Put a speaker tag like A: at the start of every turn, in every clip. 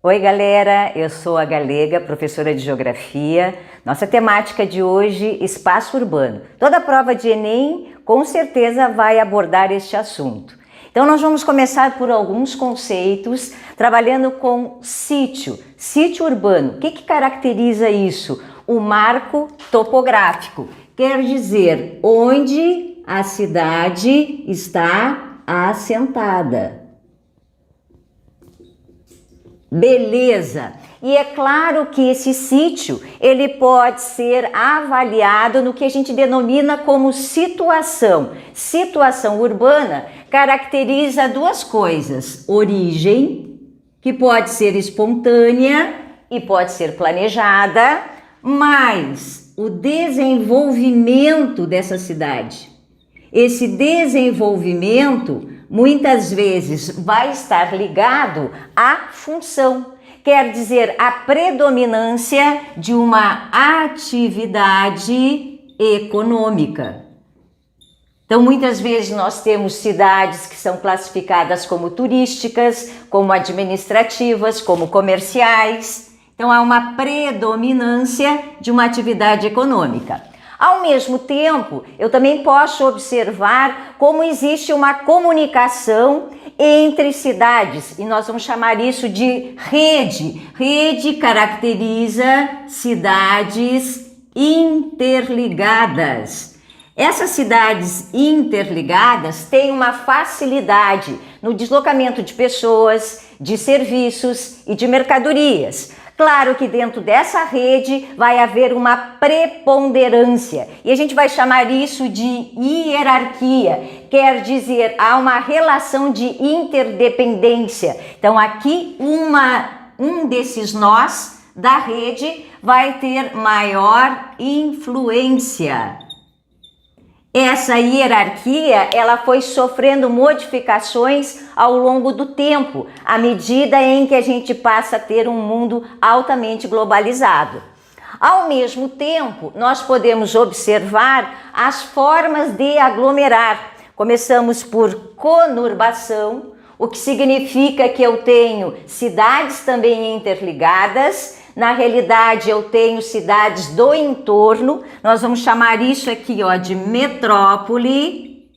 A: Oi galera, eu sou a Galega, professora de Geografia. Nossa temática de hoje, espaço urbano. Toda prova de Enem com certeza vai abordar este assunto. Então nós vamos começar por alguns conceitos, trabalhando com sítio urbano. O que caracteriza isso? O marco topográfico, quer dizer onde a cidade está assentada. Beleza! E é claro que esse sítio, ele pode ser avaliado no que a gente denomina como situação. Situação urbana caracteriza duas coisas: origem, que pode ser espontânea e pode ser planejada, mas o desenvolvimento dessa cidade. Esse desenvolvimento muitas vezes vai estar ligado à função, quer dizer, à predominância de uma atividade econômica. Então, muitas vezes nós temos cidades que são classificadas como turísticas, como administrativas, como comerciais. Então, há uma predominância de uma atividade econômica. Ao mesmo tempo, eu também posso observar como existe uma comunicação entre cidades, e nós vamos chamar isso de rede. Rede caracteriza cidades interligadas. Essas cidades interligadas têm uma facilidade no deslocamento de pessoas, de serviços e de mercadorias. Claro que dentro dessa rede vai haver uma preponderância e a gente vai chamar isso de hierarquia, quer dizer, há uma relação de interdependência. Então aqui um desses nós da rede vai ter maior influência. Essa hierarquia, ela foi sofrendo modificações ao longo do tempo, à medida em que a gente passa a ter um mundo altamente globalizado. Ao mesmo tempo, nós podemos observar as formas de aglomerar. Começamos por conurbação, o que significa que eu tenho cidades também interligadas. Na realidade, eu tenho cidades do entorno, nós vamos chamar isso aqui de metrópole,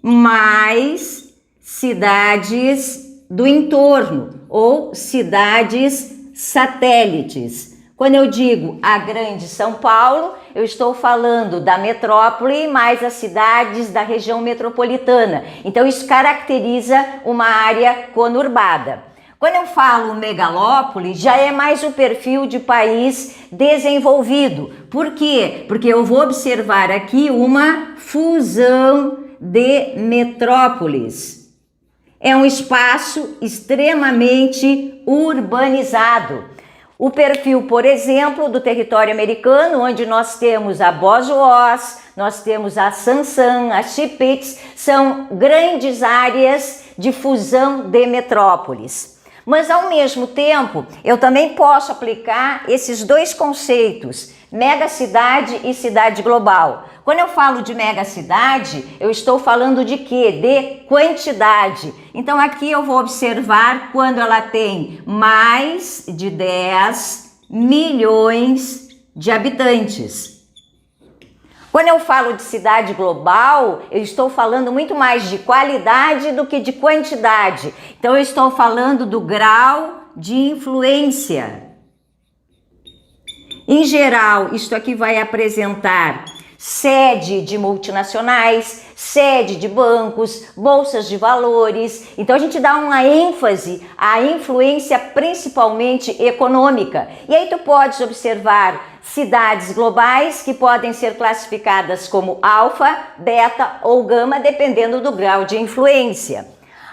A: mais cidades do entorno, ou cidades satélites. Quando eu digo a Grande São Paulo, eu estou falando da metrópole mais as cidades da região metropolitana. Então, isso caracteriza uma área conurbada. Quando eu falo megalópole, já é mais o perfil de país desenvolvido. Por quê? Porque eu vou observar aqui uma fusão de metrópoles. É um espaço extremamente urbanizado. O perfil, por exemplo, do território americano, onde nós temos a Boswos, nós temos a Sansan, a Chipets, são grandes áreas de fusão de metrópoles. Mas, ao mesmo tempo, eu também posso aplicar esses dois conceitos, megacidade e cidade global. Quando eu falo de megacidade, eu estou falando de quê? De quantidade. Então, aqui eu vou observar quando ela tem mais de 10 milhões de habitantes. Quando eu falo de cidade global, eu estou falando muito mais de qualidade do que de quantidade. Então, eu estou falando do grau de influência. Em geral, isto aqui vai apresentar sede de multinacionais, sede de bancos, bolsas de valores. Então a gente dá uma ênfase à influência principalmente econômica. E aí tu podes observar cidades globais que podem ser classificadas como alfa, beta ou gama, dependendo do grau de influência.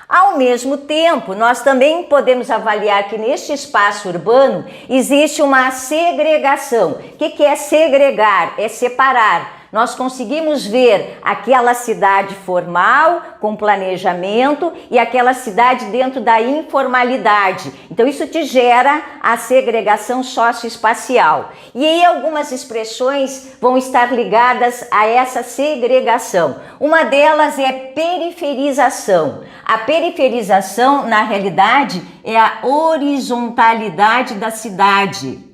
A: Ao mesmo tempo, nós também podemos avaliar que neste espaço urbano existe uma segregação. O que é segregar? É separar. Nós conseguimos ver aquela cidade formal, com planejamento, e aquela cidade dentro da informalidade. Então isso te gera a segregação socioespacial. E aí algumas expressões vão estar ligadas a essa segregação. Uma delas é periferização. A periferização, na realidade, é a horizontalidade da cidade.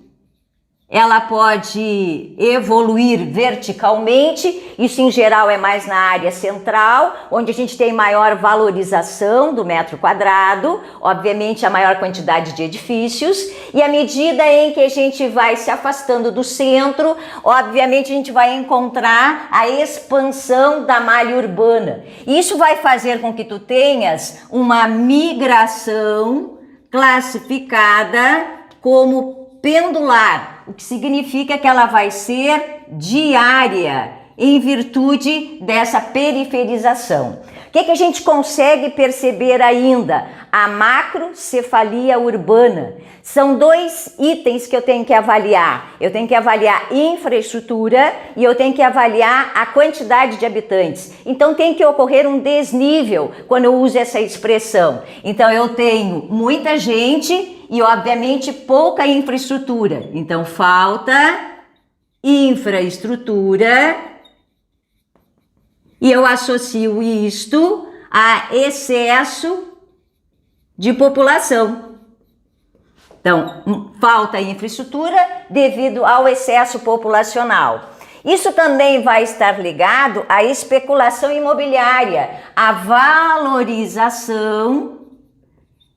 A: Ela pode evoluir verticalmente, isso em geral é mais na área central, onde a gente tem maior valorização do metro quadrado, obviamente a maior quantidade de edifícios, e à medida em que a gente vai se afastando do centro, obviamente a gente vai encontrar a expansão da malha urbana. Isso vai fazer com que tu tenhas uma migração classificada como pendular, o que significa que ela vai ser diária em virtude dessa periferização. O que a gente consegue perceber ainda? A macrocefalia urbana. São dois itens que eu tenho que avaliar. Eu tenho que avaliar infraestrutura e eu tenho que avaliar a quantidade de habitantes. Então tem que ocorrer um desnível quando eu uso essa expressão. Então eu tenho muita gente e obviamente pouca infraestrutura. Então falta infraestrutura e eu associo isto a excesso de população. Então, falta infraestrutura devido ao excesso populacional. Isso também vai estar ligado à especulação imobiliária, à valorização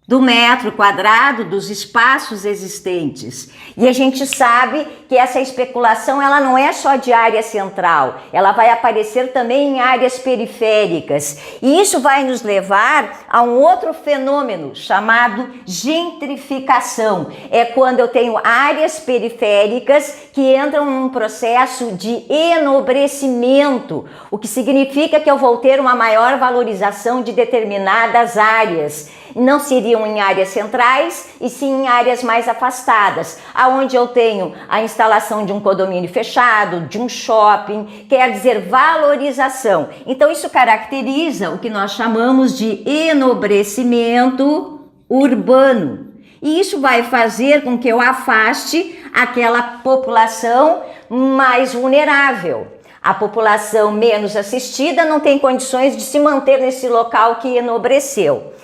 A: do metro quadrado, dos espaços existentes. E a gente sabe que essa especulação ela não é só de área central, ela vai aparecer também em áreas periféricas. E isso vai nos levar a um outro fenômeno chamado gentrificação. É quando eu tenho áreas periféricas que entram num processo de enobrecimento, o que significa que eu vou ter uma maior valorização de determinadas áreas. Não seriam em áreas centrais, e sim em áreas mais afastadas, aonde eu tenho a instalação de um condomínio fechado, de um shopping, quer dizer valorização. Então isso caracteriza o que nós chamamos de enobrecimento urbano. E isso vai fazer com que eu afaste aquela população mais vulnerável. A população menos assistida não tem condições de se manter nesse local que enobreceu.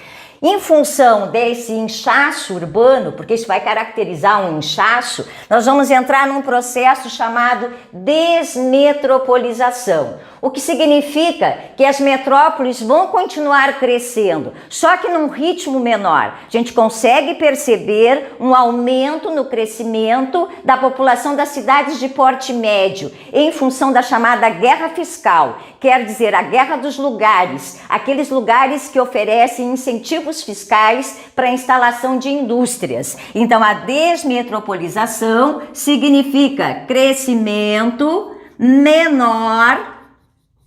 A: Em função desse inchaço urbano, porque isso vai caracterizar um inchaço, nós vamos entrar num processo chamado desmetropolização. O que significa que as metrópoles vão continuar crescendo, só que num ritmo menor. A gente consegue perceber um aumento no crescimento da população das cidades de porte médio, em função da chamada guerra fiscal, quer dizer, a guerra dos lugares, aqueles lugares que oferecem incentivos fiscais para a instalação de indústrias. Então, a desmetropolização significa crescimento menor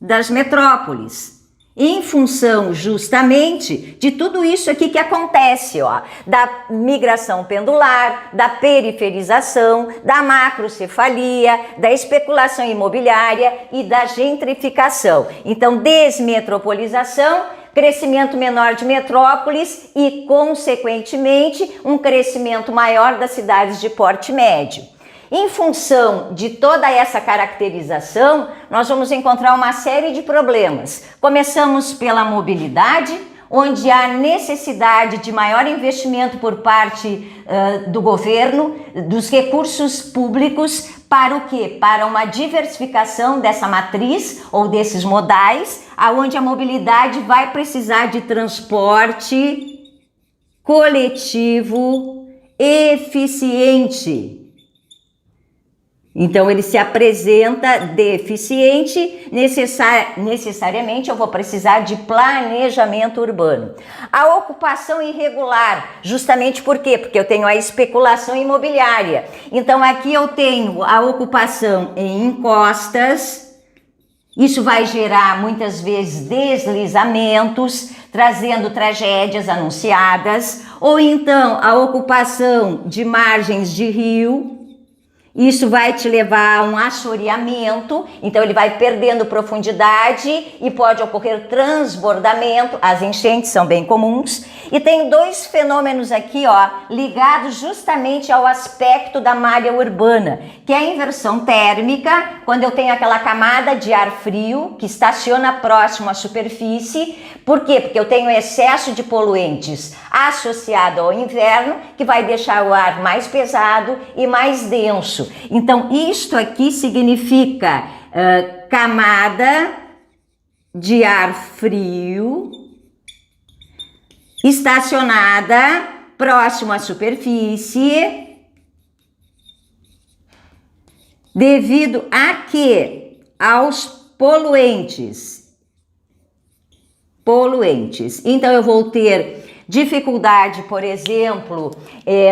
A: das metrópoles, em função justamente de tudo isso aqui que acontece, ó, da migração pendular, da periferização, da macrocefalia, da especulação imobiliária e da gentrificação. Então, desmetropolização, crescimento menor de metrópoles e, consequentemente, um crescimento maior das cidades de porte médio. Em função de toda essa caracterização, nós vamos encontrar uma série de problemas. Começamos pela mobilidade, onde há necessidade de maior investimento por parte do governo, dos recursos públicos, para o quê? Para uma diversificação dessa matriz ou desses modais, aonde a mobilidade vai precisar de transporte coletivo eficiente. Então, ele se apresenta deficiente, necessariamente eu vou precisar de planejamento urbano. A ocupação irregular, justamente por quê? Porque eu tenho a especulação imobiliária. Então, aqui eu tenho a ocupação em encostas, isso vai gerar muitas vezes deslizamentos, trazendo tragédias anunciadas, ou então a ocupação de margens de rio. Isso vai te levar a um assoreamento, então ele vai perdendo profundidade e pode ocorrer transbordamento. As enchentes são bem comuns. E tem dois fenômenos aqui, ó, ligados justamente ao aspecto da malha urbana, que é a inversão térmica, quando eu tenho aquela camada de ar frio que estaciona próximo à superfície. Por quê? Porque eu tenho excesso de poluentes associado ao inverno, que vai deixar o ar mais pesado e mais denso. Então, isto aqui significa camada de ar frio estacionada próximo à superfície, devido a quê? Aos poluentes. Então, eu vou ter dificuldade, por exemplo,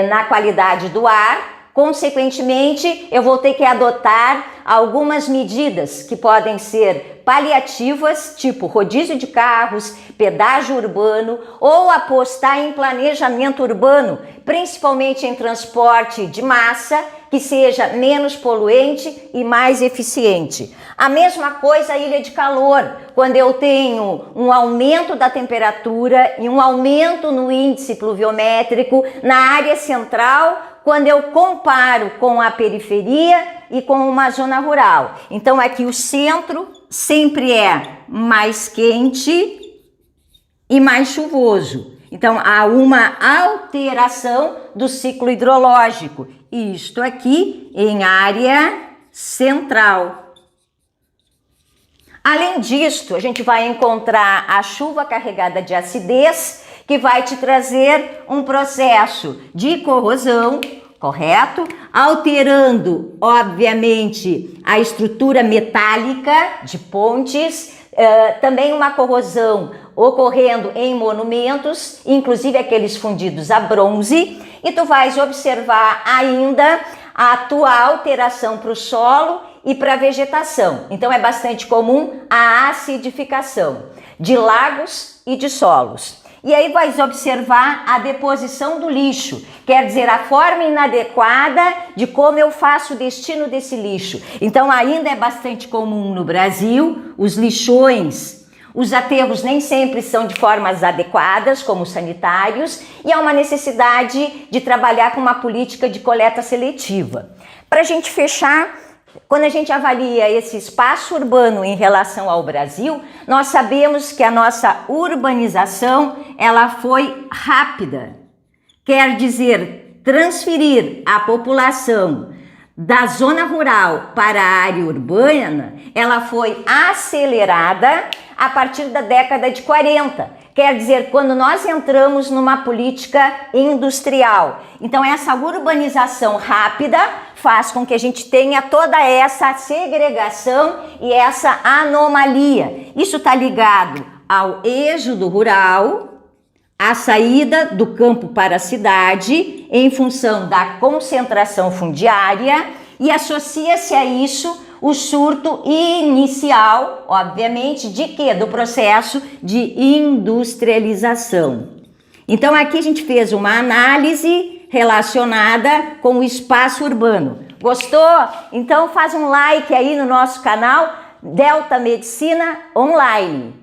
A: na qualidade do ar. Consequentemente, eu vou ter que adotar algumas medidas que podem ser paliativas, tipo rodízio de carros, pedágio urbano, ou apostar em planejamento urbano, principalmente em transporte de massa, que seja menos poluente e mais eficiente. A mesma coisa a ilha de calor, quando eu tenho um aumento da temperatura e um aumento no índice pluviométrico na área central, quando eu comparo com a periferia e com uma zona rural. Então aqui o centro sempre é mais quente e mais chuvoso. Então há uma alteração do ciclo hidrológico. Isto aqui em área central. Além disto, a gente vai encontrar a chuva carregada de acidez, que vai te trazer um processo de corrosão, correto? Alterando, obviamente, a estrutura metálica de pontes, também uma corrosão ocorrendo em monumentos, inclusive aqueles fundidos a bronze, e tu vais observar ainda a tua alteração para o solo e para a vegetação. Então é bastante comum a acidificação de lagos e de solos. E aí vais observar a deposição do lixo, quer dizer, a forma inadequada de como eu faço o destino desse lixo. Então ainda é bastante comum no Brasil os lixões. Os aterros nem sempre são de formas adequadas, como os sanitários, e há uma necessidade de trabalhar com uma política de coleta seletiva. Para a gente fechar, quando a gente avalia esse espaço urbano em relação ao Brasil, nós sabemos que a nossa urbanização ela foi rápida. Quer dizer, transferir a população da zona rural para a área urbana, ela foi acelerada a partir da década de 40. Quer dizer, quando nós entramos numa política industrial. Então, essa urbanização rápida faz com que a gente tenha toda essa segregação e essa anomalia. Isso está ligado ao êxodo rural, a saída do campo para a cidade em função da concentração fundiária, e associa-se a isso o surto inicial, obviamente, de quê? Do processo de industrialização. Então aqui a gente fez uma análise relacionada com o espaço urbano. Gostou? Então faz um like aí no nosso canal Delta Medicina Online.